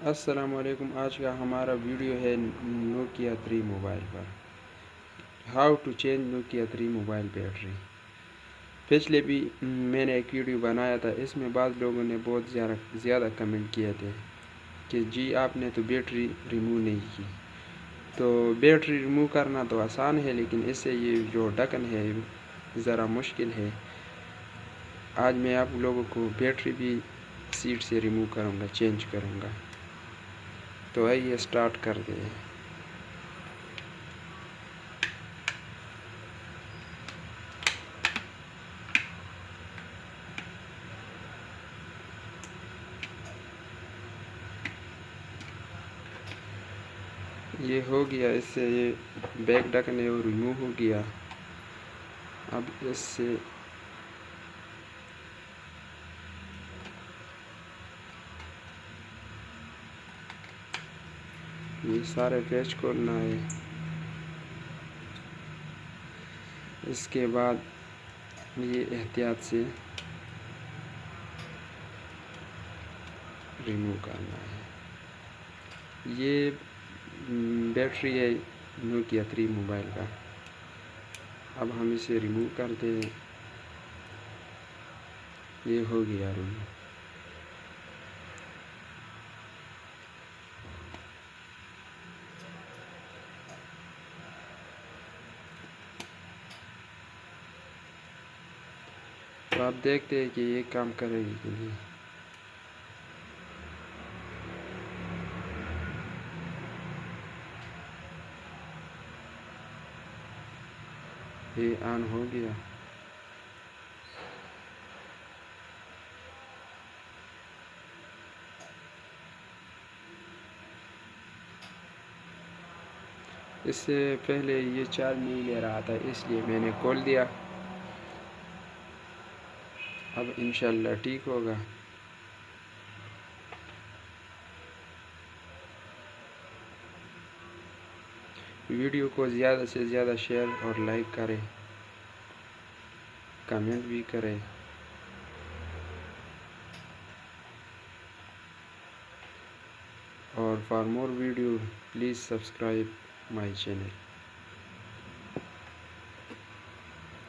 السلام علیکم. آج کا ہمارا ویڈیو ہے نوکیا 3 موبائل پر. How to change Nokia 3 mobile battery. پچھلے بھی میں نے ایک ویڈیو بنایا تھا. اس میں بعض لوگوں نے بہت زیادہ کمنٹ کیے تھے کہ جی آپ نے تو بیٹری ریموو نہیں کی. تو بیٹری ریموو کرنا تو آسان ہے، لیکن اس سے یہ جو ڈھکن ہے ذرا مشکل ہے. آج میں آپ لوگوں کو بیٹری بھی سیٹ سے ریموو کروں گا، چینج کروں گا. تو آئیے اسٹارٹ کر دیں. یہ ہو گیا، اس سے یہ بیک ڈھکن ہے وہ ریموو ہو گیا. اب اس سے یہ سارے پیچ کھولنا ہے. اس کے بعد یہ احتیاط سے ریموو کرنا ہے. یہ بیٹری ہے نوکیا 3 موبائل کا. اب ہم اسے ریموو کرتے ہیں. یہ ہو گیا ریموو. تو آپ دیکھتے ہیں کہ یہ کام کرے گی کہ نہیں. یہ آن ہو گیا. اس سے پہلے یہ چارج نہیں لے رہا تھا، اس لیے میں نے کھول دیا. اب انشاءاللہ ٹھیک ہوگا. ویڈیو کو زیادہ سے زیادہ شیئر اور لائک کریں، کمنٹ بھی کریں. اور for more video please subscribe my channel.